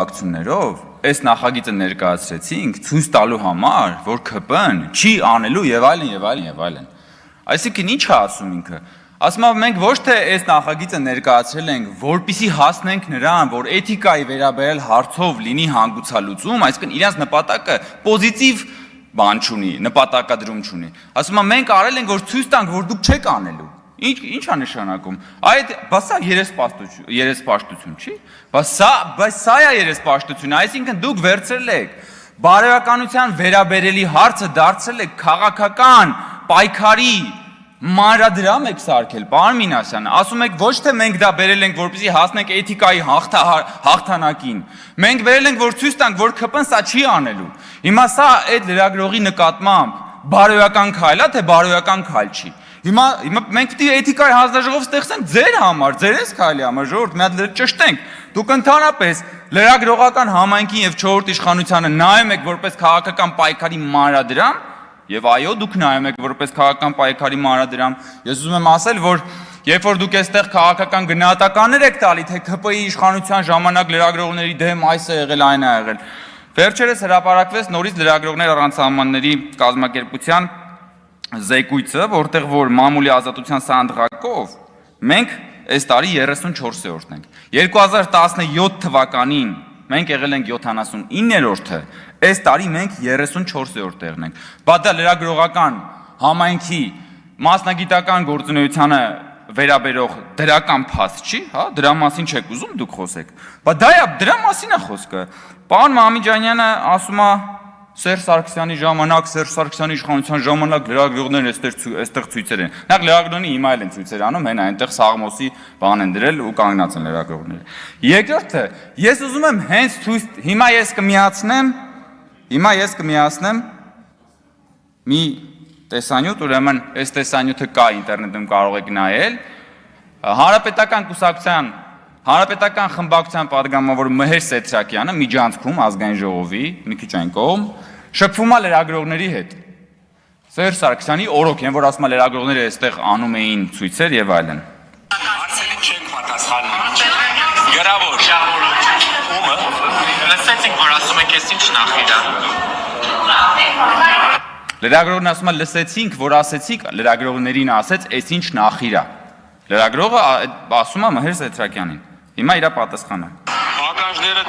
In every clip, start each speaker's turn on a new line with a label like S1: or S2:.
S1: ակցիաներով այս նախագիծը ներկայացրեցինք ցույց տալու համար, որ ԿՊ-ն չի անելու եւ այլն եւ այլն եւ այլն։ Այսինքն ի՞նչ է ասում ինքը։ Ասում է մենք ոչ թե այս նախագիծը ներկայացրել ենք, որպեսզի հասնենք նրան, որ էթիկայի վերաբերյալ հարցով լինի հանգուցալուծում, այսինքն իրենց նպատակը պոզիտիվ բան չունի, նպատակադրում չունի։ Ասում է մենք արել ենք, որ ցույց տանք, որ դուք չեք անելու։ Ինչ է նշանակում։ Բայց սա երեսպաշտություն չի։ Բայց սա է երեսպաշտությունը, այսինքն դուք վերցրել եք բարոյականության վերաբերելի հարցը դարձրել եք քաղաքական պայքարի մանրադրամ եք սարքել, պարոն Մինասյան, ասում եք ոչ թե մենք դա բերել ենք, որպեսզի հասնենք էթիկայի հաղթանակին։ Մենք բերել ենք, որ ցույց տանք, որ ԿՊ-ն սա չի անելու։ Հիմա սա այդ լրագրողի նկատմամբ բարոյական քայլ է, թե բարոյական քայլ չի։ Հիմա մենք պետք է էթիկայի հանձնաժողով ստեղծենք ձեր համար, ձեր այս քայլի համար, ժողովուրդ, մի հատ ճշտենք։ Դուք ընդհանրապես լրագրողական համայնքին եւ 4-րդ իշխանությանը նայում եք որպես քաղաքական պայքարի մանրադրամ, եւ այո, դուք նայում եք որպես քաղաքական պայքարի մանրադրամ։ Ես ուզում եմ ասել, որ երբ որ դուք այստեղ քաղաքական գնահատականներ եք տալի, թե ԿՊ-ի իշխանության ժամանակ լրագրողների դեմ այս է եղել, այն է եղել։ Վերջերս հրապարակվեց նորից լրագրողներ առանց սահմանների կազմակերպության զեկույցը, որտեղ որ մամուլի ազատության սանդղակով մենք այս տարի 34-րդն ենք։ 2017 թվականին մենք եղել ենք 79-րդը, այս տարի մենք 34-րդ տեղն ենք։ Բայց դա լրագրողական համայնքի մասնագիտական գործունեությանը վերաբերող դրական փաստ չի, հա, դրա մասին չեք ուզում դուք խոսեք։ Բայց դա դրա մասին է խոսքը։ Պարոն Մամիջանյանը ասում է Սերժ Սարգսյանի ժամանակ, Սերժ Սարգսյանի իշխանության ժամանակ լրագրողներն այստեղ ցույցեր են։ Նախ լրագրողները հիմա էլ են ցույցեր անում, հեն այնտեղ Սաղմոսի բան են դրել ու կանգնած են լրագրողները։ Երկրորդը, ես ուզում եմ հենց ցույց, հիմա ես կմիացնեմ մի տեսանյութ, ուրեմն այս տեսանյութը կա ինտերնետում կարող եք նայել։ Հանրապետական խմբակցության պատգամավոր Մհեր Սեթրակյանը միջանցքում ազգային ժողովի մի քիչ այն կողմ շփվում է լրագրողների հետ։ Սերժ Սարգսյանի օրոք են, որ ասում է լրագրողները այստեղ անում էին ցույցեր եւ այլն։
S2: Հարցերին չենք պատասխանում։ Գրավոր ումը լսեցինք, որ ասում եք էս ինչ նախիր է։
S1: Լրագրողն ասում է լսեցինք, որ ասեցիք, լրագրողներին ասեց, էս ինչ նախիր է։ Լրագրողը ասում է Մհեր Սեթրակյանին։ Հիմա իրա պատասխանը։
S2: Ակաժները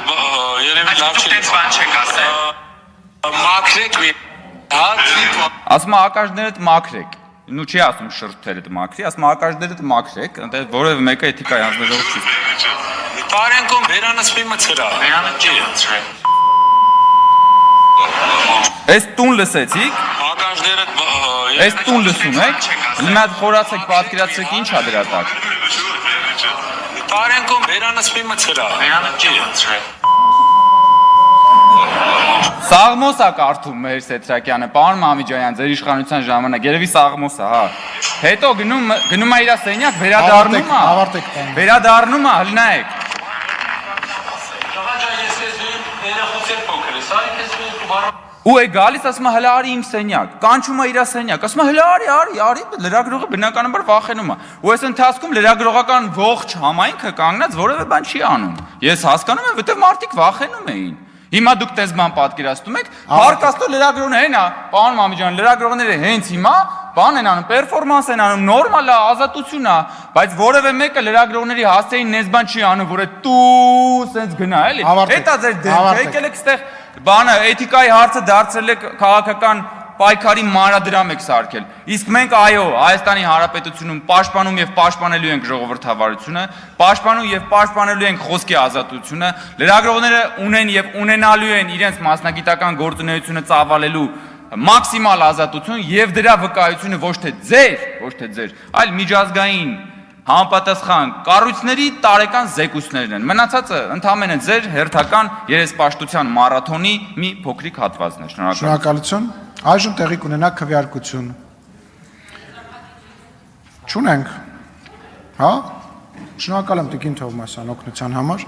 S2: երևի լավ չի։ Դուք բան չեք ասել։ Մաքրեք մի հատ։
S1: Ասում է ակաժներդ մաքրեք։ Նու չի ասում շրթերդ մաքրի, ասում է ակաժներդ մաքրեք, այնտեղ որևէ մեկը էթիկայի հանձնաժողով չի։
S2: Տարենկոմ վերանացվի մցրա։ Վերանը չի ընտրել։
S1: Այս տուն լսեցիք։
S2: Ակաժները
S1: Այս տուն լսում եք։ Մի հատ խորացեք, պատկերացրեք ինչ է դրա տակ։
S2: Տարենկոմ վերանացվի մցրա։ Վերանը չի ընտրել։
S1: Սաղմոս է կարդում Մհեր Սեթրակյանը, պարոն Մամիջանյան, ձեր իշխանության ժամանակ, երևի Սաղմոս է, հա։ Հետո գնում է իր սենյակ, վերադառնում է, հլնայեք։ Ու է գալիս, ասում է հլա արի իմ սենյակ, կանչում է իր սենյակ, ասում է հլա արի, լրագրողը բնականաբար վախենում է։ Ու այս ընթացքում լրագրողական ողջ համայնքը կանգնած որևէ բան չի անում։ Ես հասկանում եմ, որտեղ մարդիկ վախենում էին։ Հիմա դուք տես բան պատկերացնում եք, հարկաստո լրագրողները հենա, պարոն Մամիջան, լրագրողները հենց հիմա բան են անում, պերֆորմանս են անում, նորմալ է, ազատություն է, բայց որևէ մեկը լրագրողների հասցեին նես բան չի անում, որ է տու սենց գնա, էլի։ Հետա ձեր դեպքը, եկել եք ստեղ բանը էթիկայի հարցը դարձրել եք քաղաքական պայքարի մանրադրամ եք սարքել։ Իսկ մենք այո, Հայաստանի Հանրապետությունում պաշտպանում եւ պաշտպանելու ենք ժողովրդավարությունը, պաշտպանում եւ պաշտպանելու ենք խոսքի ազատությունը, լրագրողները ունեն եւ ունենալու են իրենց մասնագիտական գործունեությունը ծավալելու մաքսիմալ ազատություն եւ դրա վկայությունը ոչ թե ձեր, այլ միջազգային համապատասխան կառույցների տարեկան զեկույցներն են։ Մնացածը ընդհանրապես ձեր հերթական երեսպաշտության մարաթոնի մի փոքրիկ հատվածն է։
S3: Շնորհակալություն։ Այժմ տեղի կունենա քվեարկություն։ Չունենք։ Հա? Շնորհակալ եմ Տիկին Թովմասյան օգնության համար։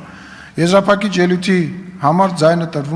S3: Եզրափակիչ ելույթի համար ձայնը տրվում